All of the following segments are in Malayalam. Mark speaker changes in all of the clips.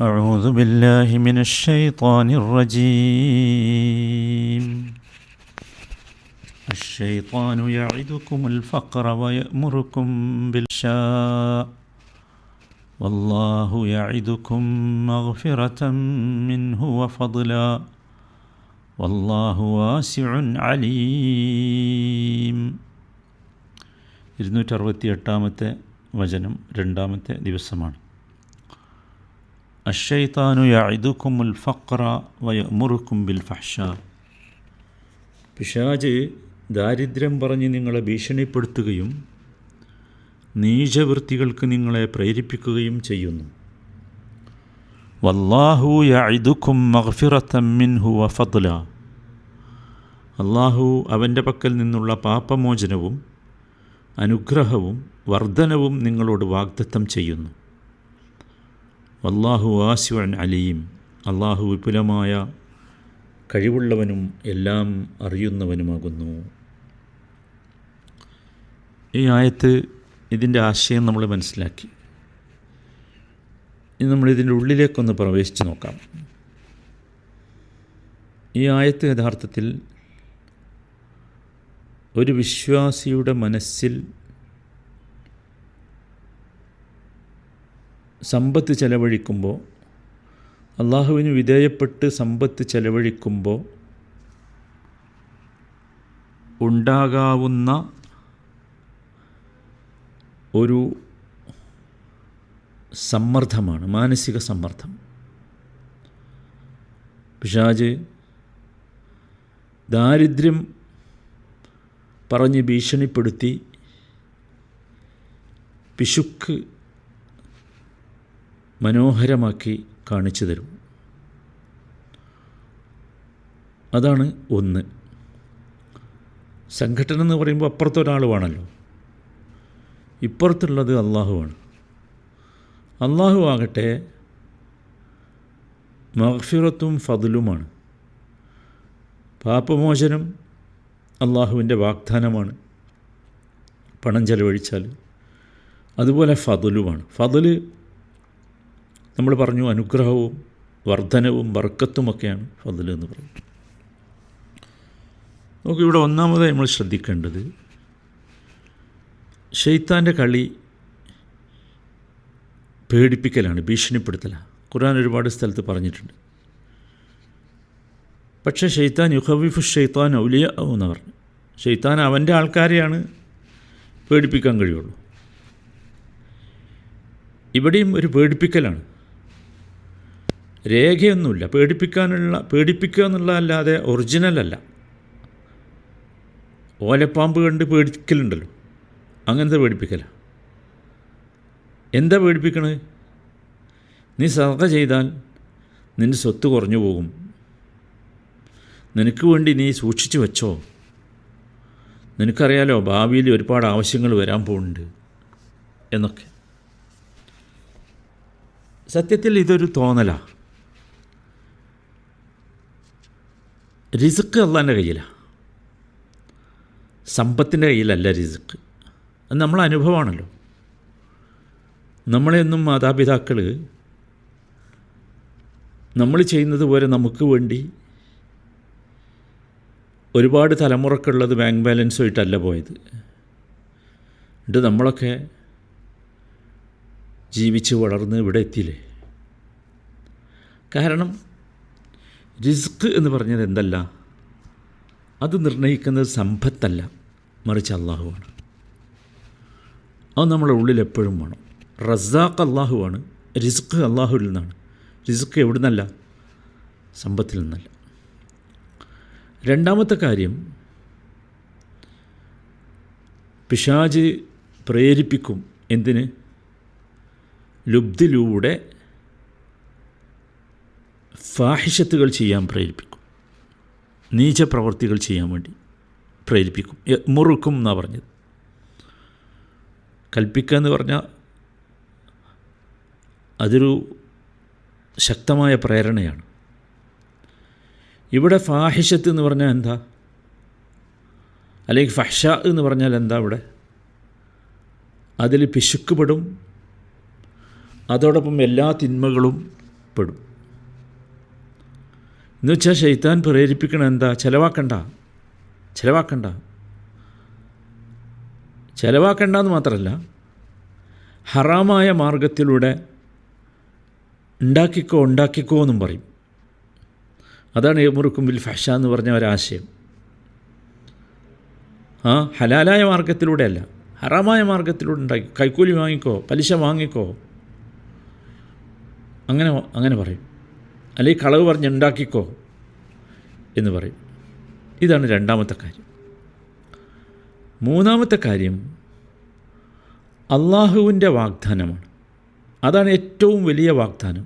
Speaker 1: أعوذ بالله من الشيطان الرجيم. الشيطان يعدكم الفقر ويأمركم بالفحشاء والله يعدكم مغفرة منه وفضلا والله واسع عليم. 268 വചനം, രണ്ടാമത്തെ ദിവസമാണ്. അശ്ശൈത്താനു യഅദുകുമുൽ ഫഖ്റ വയഅ്മുറുകും ബിൽ ഫഹ്ശാ. പിശാച് ദാരിദ്ര്യം പറഞ്ഞ് നിങ്ങളെ ഭീഷണിപ്പെടുത്തുകയും നീചവൃത്തികൾക്ക് നിങ്ങളെ പ്രേരിപ്പിക്കുകയും ചെയ്യുന്നു. വല്ലാഹു യഅദുകും മഗ്ഫിറതൻ മിൻഹു വഫദ്ല. അല്ലാഹു അവൻ്റെ പക്കൽ നിന്നുള്ള പാപമോചനവും അനുഗ്രഹവും വർധനവും നിങ്ങളോട് വാഗ്ദത്തം ചെയ്യുന്നു. വല്ലാഹു വാസിഉൻ അലീം. അല്ലാഹു വിപുലമായ കഴിവുള്ളവനും എല്ലാം അറിയുന്നവനുമാകുന്നു. ഈ ആയത്ത്, ഇതിൻ്റെ ആശയം നമ്മൾ മനസ്സിലാക്കി. ഇനി നമ്മളിതിൻ്റെ ഉള്ളിലേക്കൊന്ന് പ്രവേശിച്ച് നോക്കാം. ഈ ആയത്ത് യഥാർത്ഥത്തിൽ ഒരു വിശ്വാസിയുടെ മനസ്സിൽ സമ്പത്ത് ചെലവഴിക്കുമ്പോൾ, അള്ളാഹുവിന് വിധേയപ്പെട്ട് സമ്പത്ത് ചെലവഴിക്കുമ്പോൾ ഉണ്ടാകാവുന്ന ഒരു സമ്മർദ്ദമാണ്, മാനസിക സമ്മർദ്ദം. പിശാച് ദാരിദ്ര്യം പറഞ്ഞ് ഭീഷണിപ്പെടുത്തി പിശുക്ക് മനോഹരമാക്കി കാണിച്ചു തരും. അതാണ് ഒന്ന്. സംഘടന എന്ന് പറയുമ്പോൾ അപ്പുറത്തൊരാൾ വേണമല്ലോ. ഇപ്പുറത്തുള്ളത് അള്ളാഹുവാണ്. അള്ളാഹു ആകട്ടെ മഗ്ഫിറത്തും ഫദ്ലുമാണ്. പാപമോചനം അള്ളാഹുവിൻ്റെ വാഗ്ദാനമാണ് പണം ചെലവഴിച്ചാൽ. അതുപോലെ ഫദ്ലുമാണ്. ഫദ്ല് നമ്മൾ പറഞ്ഞു, അനുഗ്രഹവും വർധനവും ബർക്കത്തുമൊക്കെയാണ് ഫദ്ല് എന്ന് പറയുന്നത്. നമുക്കിവിടെ ഒന്നാമതായി നമ്മൾ ശ്രദ്ധിക്കേണ്ടത്, ശൈത്താൻ്റെ കളി പേടിപ്പിക്കലാണ്, ഭീഷണിപ്പെടുത്തലാണ്. ഖുർആൻ ഒരുപാട് സ്ഥലത്ത് പറഞ്ഞിട്ടുണ്ട്. പക്ഷേ ശൈത്താൻ യുഖവിഫു ശൈത്താൻ ഔലിയ എന്ന് പറഞ്ഞു. ശൈത്താൻ അവൻ്റെ ആൾക്കാരെയാണ് പേടിപ്പിക്കാൻ കഴിയുള്ളൂ. ഇവിടെയും ഒരു പേടിപ്പിക്കലാണ്, രേഖയൊന്നുമില്ല. പേടിപ്പിക്കുക എന്നുള്ളതല്ലാതെ ഒറിജിനലല്ല. ഓലപ്പാമ്പ് കണ്ട് പേടിക്കലുണ്ടല്ലോ, അങ്ങനത്തെ പേടിപ്പിക്കലാണ്. എന്താ പേടിപ്പിക്കണത്? നീ സദഖ ചെയ്താൽ നിൻ്റെ സ്വത്ത് കുറഞ്ഞു പോകും, നിനക്ക് വേണ്ടി നീ സൂക്ഷിച്ചു വെച്ചോ, നിനക്കറിയാലോ ഭാവിയിൽ ഒരുപാട് ആവശ്യങ്ങൾ വരാൻ പോകുന്നുണ്ട് എന്നൊക്കെ. സത്യത്തിൽ ഇതൊരു തോന്നലാണ്. റിസ്ക് അള്ളാൻ്റെ കയ്യിലാണ്, സമ്പത്തിൻ്റെ കയ്യിലല്ല റിസ്ക്. അത് നമ്മളെ അനുഭവമാണല്ലോ. നമ്മളെയൊന്നും മാതാപിതാക്കൾ നമ്മൾ ചെയ്യുന്നത് പോലെ നമുക്ക് വേണ്ടി ഒരുപാട് തലമുറക്കുള്ളത് ബാങ്ക് ബാലൻസുമായിട്ടല്ല പോയത്. എന്നിട്ട് നമ്മളൊക്കെ ജീവിച്ച് വളർന്ന് ഇവിടെ എത്തിയില്ലേ? കാരണം റിസ്ക് എന്ന് പറഞ്ഞത് എന്തല്ല, അത് നിർണ്ണയിക്കുന്നത് സമ്പത്തല്ല, മറിച്ച് അള്ളാഹുവാണ്. അത് നമ്മുടെ ഉള്ളിൽ എപ്പോഴും വേണം. റസാഖ് അള്ളാഹുവാണ്, റിസ്ക് അള്ളാഹുവിൽ നിന്നാണ്. റിസ്ക് എവിടെ നിന്നല്ല? സമ്പത്തിൽ നിന്നല്ല. രണ്ടാമത്തെ കാര്യം, പിശാച് പ്രേരിപ്പിക്കും. എന്തിന്? ലുബ്ധിലൂടെ ഫാഹിഷത്തുകൾ ചെയ്യാൻ പ്രേരിപ്പിക്കും, നീച പ്രവർത്തികൾ ചെയ്യാൻ വേണ്ടി പ്രേരിപ്പിക്കും. മുറുക്കും എന്നാണ് പറഞ്ഞത്. കൽപ്പിക്കുക എന്ന് പറഞ്ഞാൽ അതൊരു ശക്തമായ പ്രേരണയാണ്. ഇവിടെ ഫാഹിഷത്ത് എന്ന് പറഞ്ഞാൽ എന്താ? അല്ലെങ്കിൽ ഫഹ്ഷ എന്ന് പറഞ്ഞാൽ എന്താ? ഇവിടെ അതിൽ പിശുക്ക് പെടും, അതോടൊപ്പം എല്ലാ തിന്മകളും പെടും. എന്നുവെച്ചാൽ ശൈത്താൻ പ്രേരിപ്പിക്കണം എന്താ? ചിലവാക്കണ്ടെന്ന് മാത്രമല്ല, ഹറാമായ മാർഗത്തിലൂടെ ഉണ്ടാക്കിക്കോ എന്നും പറയും. അതാണ് യമുറുക്കും ബിൽ ഫഹ്ശ എന്ന് പറഞ്ഞ ഒരാശയം. ഹലാലായ മാർഗത്തിലൂടെ അല്ല, ഹറാമായ മാർഗത്തിലൂടെ ഉണ്ടാക്കി, കൈക്കൂലി വാങ്ങിക്കോ, പലിശ വാങ്ങിക്കോ, അങ്ങനെ പറയും. അല്ലെങ്കിൽ കളവ് പറഞ്ഞ് ഉണ്ടാക്കിക്കോ എന്ന് പറയും. ഇതാണ് രണ്ടാമത്തെ കാര്യം. മൂന്നാമത്തെ കാര്യം അള്ളാഹുവിൻ്റെ വാഗ്ദാനമാണ്. അതാണ് ഏറ്റവും വലിയ വാഗ്ദാനം,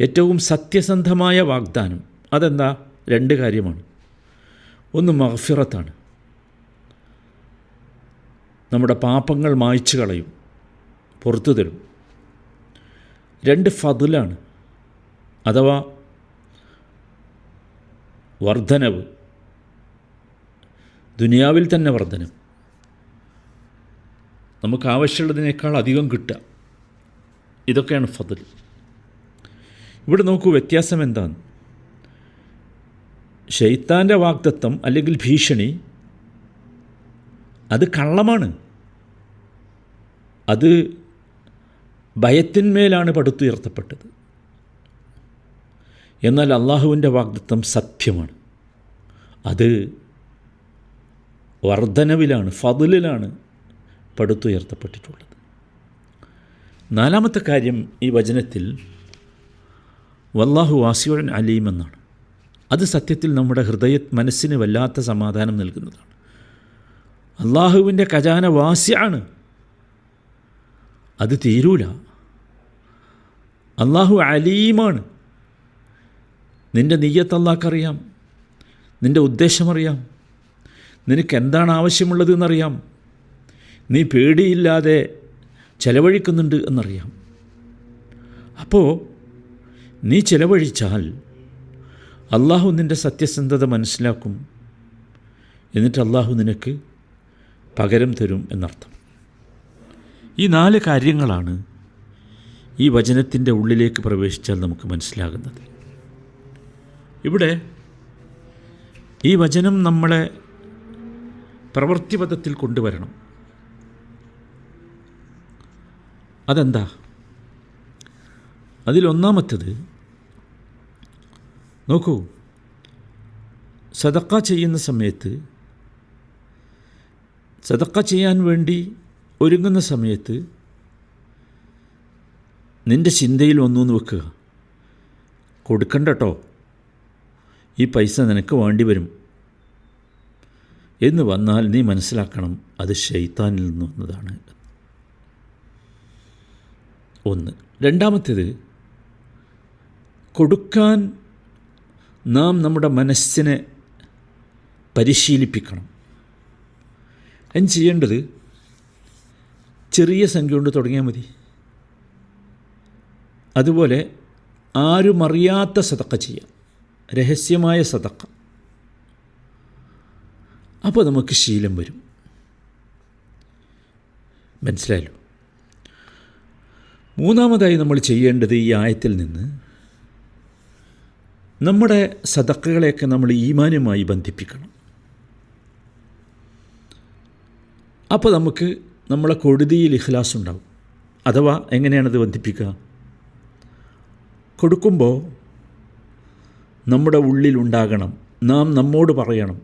Speaker 1: ഏറ്റവും സത്യസന്ധമായ വാഗ്ദാനം. അതെന്താ? രണ്ട് കാര്യമാണ്. ഒന്ന് മഗ്ഫിറത്താണ്, നമ്മുടെ പാപങ്ങൾ മായ്ച്ചു കളയും, പുറത്തു തരും. രണ്ട് ഫദ്ലാണ്, അഥവാ വർധനവ്, ദുനിയാവിൽ തന്നെ വർധനം, നമുക്ക് ആവശ്യമുള്ളതിനേക്കാൾ അധികം കിട്ടുക. ഇതൊക്കെയാണ് ഫദ്ൽ. ഇവിടെ നോക്കൂ, വ്യത്യാസം എന്താണ്? ശൈത്താൻ്റെ വാഗ്ദത്തം അല്ലെങ്കിൽ ഭീഷണി അത് കള്ളമാണ്, അത് ഭയത്തിന്മേലാണ് പടുത്തുയർത്തപ്പെട്ടത്. എന്നാൽ അള്ളാഹുവിൻ്റെ വാഗ്ദത്തം സത്യമാണ്, അത് വർധനവിലാണ്, ഫദ്ലിലാണ് പടുത്തുയർത്തപ്പെട്ടിട്ടുള്ളത്. നാലാമത്തെ കാര്യം ഈ വചനത്തിൽ വല്ലാഹു വാസിഉൻ അലീം എന്നാണ്. അത് സത്യത്തിൽ നമ്മുടെ മനസ്സിന് വല്ലാത്ത സമാധാനം നൽകുന്നതാണ്. അള്ളാഹുവിൻ്റെ ഖജാന വാസിയാണ്, അത് തീരൂല. അള്ളാഹു അലീമാണ്. നിൻ്റെ നിയ്യത്ത് അള്ളാഹ്ക്കറിയാം, നിൻ്റെ ഉദ്ദേശമറിയാം, നിനക്ക് എന്താണ് ആവശ്യമുള്ളത് എന്നറിയാം, നീ പേടിയില്ലാതെ ചെലവഴിക്കുന്നുണ്ട് എന്നറിയാം. അപ്പോൾ നീ ചെലവഴിച്ചാൽ അള്ളാഹു നിൻ്റെ സത്യസന്ധത മനസ്സിലാക്കും, എന്നിട്ട് അള്ളാഹു നിനക്ക് പകരം തരും എന്നർത്ഥം. ഈ 4 കാര്യങ്ങളാണ് ഈ വചനത്തിൻ്റെ ഉള്ളിലേക്ക് പ്രവേശിച്ചാൽ നമുക്ക് മനസ്സിലാകുന്നത്. ഇവിടെ ഈ വചനം നമ്മളെ പ്രവൃത്തിപഥത്തിൽ കൊണ്ടുവരണം. അതെന്താ? അതിലൊന്നാമത്തത് നോക്കൂ, സദക്ക ചെയ്യുന്ന സമയത്ത്, സദക്ക ചെയ്യാൻ വേണ്ടി ഒരുങ്ങുന്ന സമയത്ത് നിൻ്റെ ചിന്തയിൽ ഒന്നൂന്ന് വെക്കുക, കൊടുക്കണ്ട കേട്ടോ, ഈ പൈസ നിനക്ക് വേണ്ടി വരും എന്ന് വന്നാൽ നീ മനസ്സിലാക്കണം, അത് ശൈത്താനിൽ നിന്ന് വന്നതാണ്. ഒന്ന്. രണ്ടാമത്തേത്, കൊടുക്കാൻ നാം നമ്മുടെ മനസ്സിനെ പരിശീലിപ്പിക്കണം. അതിന് ചെയ്യേണ്ടത് ചെറിയ സംഖ്യ കൊണ്ട് തുടങ്ങിയാൽ മതി. അതുപോലെ ആരും അറിയാത്ത സദക്ക ചെയ്യാം, രഹസ്യമായ സദക്ക. അപ്പോൾ നമുക്ക് ശീലം വരും. മനസ്സിലായല്ലോ? മൂന്നാമതായി നമ്മൾ ചെയ്യേണ്ടത് ഈ ആയത്തിൽ നിന്ന് നമ്മുടെ സദക്കകളെയൊക്കെ നമ്മൾ ഈമാനുമായി ബന്ധിപ്പിക്കണം. അപ്പോൾ നമുക്ക് നമ്മളെ കൊടുതിയിൽ ഇഖ്ലാസ് ഉണ്ടാവും. അഥവാ എങ്ങനെയാണത് ബന്ധിപ്പിക്കുക? കൊടുക്കുമ്പോൾ നമ്മുടെ ഉള്ളിലുണ്ടാകണം, നാം നമ്മോട് പറയണം,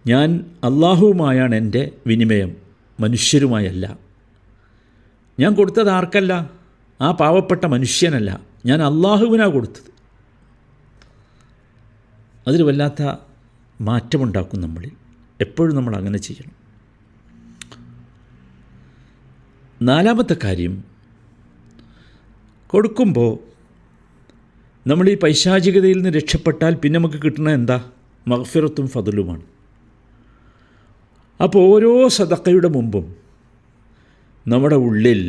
Speaker 1: ഞാൻ അള്ളാഹുവുമായാണ് എൻ്റെ വിനിമയം, മനുഷ്യരുമായല്ല. ഞാൻ കൊടുത്തത് ആർക്കല്ല? ആ പാവപ്പെട്ട മനുഷ്യനല്ല, ഞാൻ അള്ളാഹുവിനാണ് കൊടുത്തത്. അതിൽ വല്ലാത്ത മാറ്റമുണ്ടാക്കും നമ്മളിൽ. എപ്പോഴും നമ്മൾ അങ്ങനെ ചെയ്യണം. നാലാമത്തെ കാര്യം, കൊടുക്കുമ്പോൾ നമ്മൾ ഈ പൈശാചികതയിൽ നിന്ന് രക്ഷപ്പെട്ടാൽ പിന്നെ നമുക്ക് കിട്ടുന്ന എന്താ? മഗ്ഫിറത്തും ഫദ്ലുമാണ്. അപ്പോൾ ഓരോ സദക്കയുടെ മുമ്പും നമ്മുടെ ഉള്ളിൽ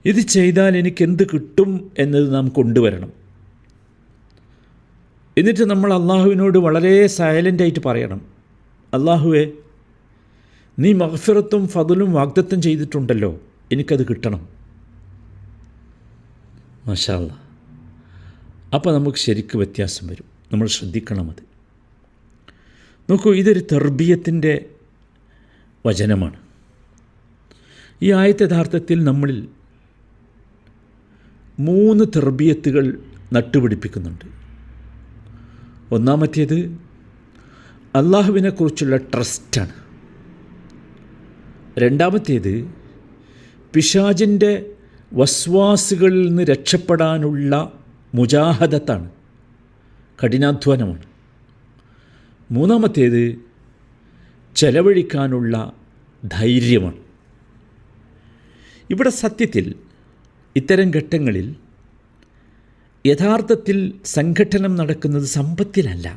Speaker 1: ഇത് ചെയ്താൽ എനിക്കെന്ത് കിട്ടും എന്നത് നാം കൊണ്ടുവരണം. എന്നിട്ട് നമ്മൾ അള്ളാഹുവിനോട് വളരെ സൈലൻ്റായിട്ട് പറയണം, അള്ളാഹുവേ, നീ മഗ്ഫിറത്തും ഫദ്ലും വാഗ്ദത്തം ചെയ്തിട്ടുണ്ടല്ലോ, എനിക്കത് കിട്ടണം. മാഷാ അല്ലാ. അപ്പോൾ നമുക്ക് ശരിക്ക് വ്യത്യാസം വരും. നമ്മൾ ശ്രദ്ധിക്കണം അത്. നോക്കൂ, ഇതൊരു തർബിയത്തിൻ്റെ വചനമാണ്. ഈ ആയത്ത് യഥാർത്ഥത്തിൽ നമ്മളിൽ 3 തർബിയത്തുകൾ നട്ടുപിടിപ്പിക്കുന്നുണ്ട്. ഒന്നാമത്തേത് അള്ളാഹുവിനെക്കുറിച്ചുള്ള ട്രസ്റ്റാണ്. രണ്ടാമത്തേത് പിശാചിൻ്റെ വസ്വാസുകളിൽ നിന്ന് രക്ഷപ്പെടാനുള്ള മുജാഹദത്താണ്, കഠിനാധ്വാനമാണ്. മൂന്നാമത്തേത് ചെലവഴിക്കാനുള്ള ധൈര്യമാണ്. ഇവിടെ സത്യത്തിൽ ഇത്തരം ഘട്ടങ്ങളിൽ യഥാർത്ഥത്തിൽ സംഘട്ടനം നടക്കുന്നത് സമ്പത്തിലല്ല,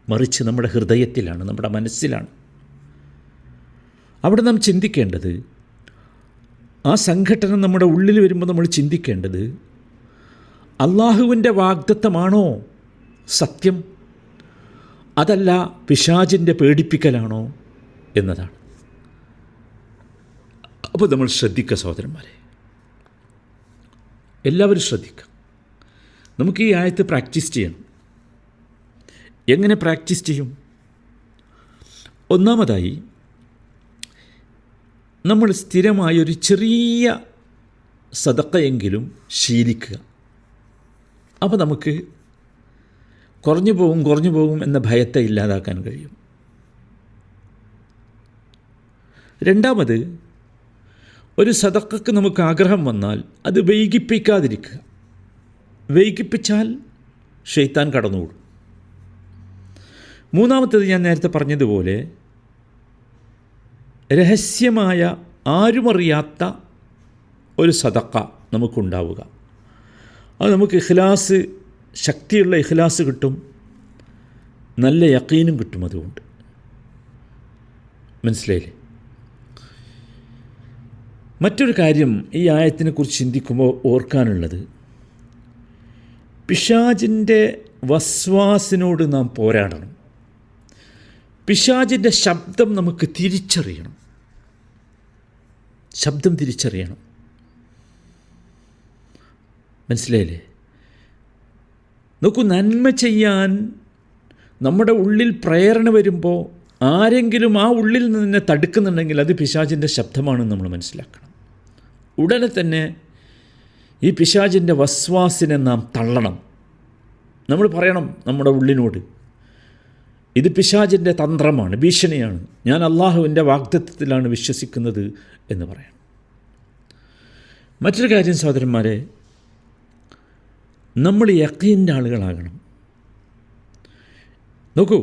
Speaker 1: മറിച്ച് നമ്മുടെ ഹൃദയത്തിലാണ്, നമ്മുടെ മനസ്സിലാണ്. അവിടെ നാം ചിന്തിക്കേണ്ടത്, ആ സംഘട്ടനം നമ്മുടെ ഉള്ളിൽ വരുമ്പോൾ നമ്മൾ ചിന്തിക്കേണ്ടത് അള്ളാഹുവിൻ്റെ വാഗ്ദത്തമാണോ സത്യം, അതല്ല പിശാചിൻ്റെ പേടിപ്പിക്കലാണോ എന്നതാണ്. അപ്പോൾ നമ്മൾ ശ്രദ്ധിക്കുക സഹോദരന്മാരെ, എല്ലാവരും ശ്രദ്ധിക്കുക. നമുക്ക് ഈ ആയത്ത് പ്രാക്ടീസ് ചെയ്യണം. എങ്ങനെ പ്രാക്ടീസ് ചെയ്യും? ഒന്നാമതായി നമ്മൾ സ്ഥിരമായൊരു ചെറിയ സദഖയെങ്കിലും ശീലിക്കുക. അപ്പോൾ നമുക്ക് കുറഞ്ഞു പോകും എന്ന ഭയത്തെ ഇല്ലാതാക്കാൻ കഴിയും. രണ്ടാമത്, ഒരു സദഖക്ക് നമുക്ക് ആഗ്രഹം വന്നാൽ അത് വൈകിപ്പിക്കാതിരിക്കുക. വൈകിപ്പിച്ചാൽ ശൈത്താൻ കടന്നുകൂടും. മൂന്നാമത്തേത്, ഞാൻ നേരത്തെ പറഞ്ഞതുപോലെ രഹസ്യമായ ആരുമറിയാത്ത ഒരു സദഖ നമുക്കുണ്ടാവുക. അത് നമുക്ക് ഇഖ്ലാസ്, ശക്തിയുള്ള ഇഖ്ലാസ് കിട്ടും, നല്ല യഖീനും കിട്ടും. അതുകൊണ്ട് മനസ്സിലായില്ലേ? മറ്റൊരു കാര്യം ഈ ആയത്തിനെക്കുറിച്ച് ചിന്തിക്കുമ്പോൾ ഓർക്കാനുള്ളത്, പിശാചിൻ്റെ വസ്വാസിനോട് നാം പോരാടണം. പിശാചിൻ്റെ ശബ്ദം നമുക്ക് തിരിച്ചറിയണം. ശബ്ദം തിരിച്ചറിയണം. മനസ്സിലായില്ലേ? നോക്കൂ, നന്മ ചെയ്യാൻ നമ്മുടെ ഉള്ളിൽ പ്രേരണ വരുമ്പോൾ ആരെങ്കിലും ആ ഉള്ളിൽ നിന്ന് തടുക്കുന്നുണ്ടെങ്കിൽ അത് പിശാചിൻ്റെ ശബ്ദമാണെന്ന് നമ്മൾ മനസ്സിലാക്കണം. ഉടനെ തന്നെ ഈ പിശാചിൻ്റെ വസ്വാസിനെ നാം തള്ളണം. നമ്മൾ പറയണം നമ്മുടെ ഉള്ളിനോട്, ഇത് പിശാചിൻ്റെ തന്ത്രമാണ്, ഭീഷണിയാണ്, ഞാൻ അള്ളാഹുവിൻ്റെ വാഗ്ദത്തത്തിലാണ് വിശ്വസിക്കുന്നത് എന്ന് പറയണം. മറ്റൊരു കാര്യം സഹോദരന്മാരെ, നമ്മൾ യഖീൻ്റെ ആളുകളാകണം. നോക്കൂ,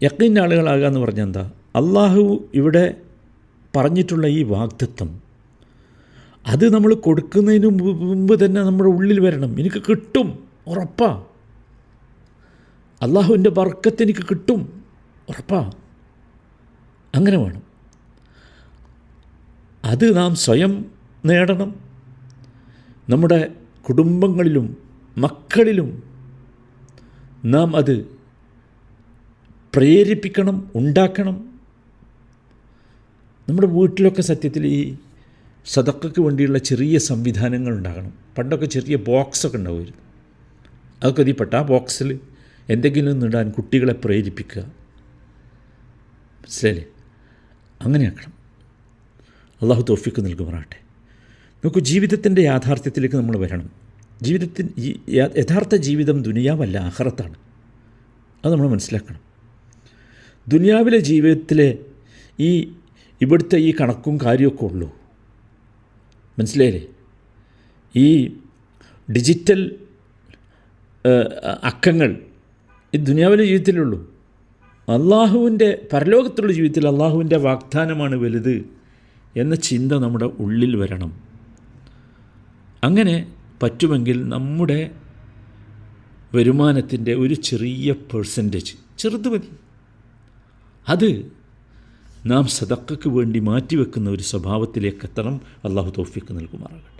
Speaker 1: യഖീൻ്റെ ആളുകളാകുക എന്ന് പറഞ്ഞാൽ എന്താ? അള്ളാഹു ഇവിടെ പറഞ്ഞിട്ടുള്ള ഈ വാഗ്ദത്തം അത് നമ്മൾ കൊടുക്കുന്നതിന് മുമ്പ് തന്നെ നമ്മുടെ ഉള്ളിൽ വരണം. എനിക്ക് കിട്ടും, ഉറപ്പാ. അള്ളാഹുവിൻ്റെ ബർക്കത്ത് എനിക്ക് കിട്ടും, ഉറപ്പാ. അങ്ങനെ വേണം. അത് നാം സ്വയം നേടണം. നമ്മുടെ കുടുംബങ്ങളിലും മക്കളിലും നാം അത് പ്രേരിപ്പിക്കണം, ഉണ്ടാക്കണം. നമ്മുടെ വീട്ടിലൊക്കെ സത്യത്തിൽ ഈ സദഖയ്ക്ക് വേണ്ടിയുള്ള ചെറിയ സംവിധാനങ്ങൾ ഉണ്ടാകണം. പണ്ടൊക്കെ ചെറിയ ബോക്സൊക്കെ ഉണ്ടാവുമായിരുന്നു. അതൊക്കെ ഇതിൽപ്പെട്ട ആ ബോക്സിൽ എന്തെങ്കിലും ഇടാൻ കുട്ടികളെ പ്രേരിപ്പിക്കുക. മനസ്സിലായില്ലേ? അങ്ങനെയാക്കണം. അള്ളാഹു തൗഫീഖ് നൽകുമാറാട്ടെ. നോക്കൂ, ജീവിതത്തിൻ്റെ യാഥാർത്ഥ്യത്തിലേക്ക് നമ്മൾ വരണം. യഥാർത്ഥ ജീവിതം ദുനിയാവല്ല, ആഖിറത്താണ്. അത് നമ്മൾ മനസ്സിലാക്കണം. ദുനിയാവിലെ ജീവിതത്തിലെ ഇവിടുത്തെ ഈ കണക്കും കാര്യമൊക്കെ ഉള്ളൂ. മനസ്സിലായില്ലേ? ഈ ഡിജിറ്റൽ അക്കങ്ങൾ ഈ ദുനിയാവിലെ ജീവിതത്തിലുള്ളൂ. അള്ളാഹുവിൻ്റെ പരലോകത്തുള്ള ജീവിതത്തിൽ അള്ളാഹുവിൻ്റെ വാഗ്ദാനമാണ് വലുത് എന്ന ചിന്ത നമ്മുടെ ഉള്ളിൽ വരണം. അങ്ങനെ പറ്റുമെങ്കിൽ നമ്മുടെ വരുമാനത്തിൻ്റെ ഒരു ചെറിയ പെർസെൻറ്റേജ്, ചെറുത് മതി, അത് നാം സദഖയ്ക്ക് വേണ്ടി മാറ്റിവെക്കുന്ന ഒരു സ്വഭാവത്തിലേക്ക് എത്തണം. അള്ളാഹു തൗഫീഖ് നൽകുമാറാകട്ടെ.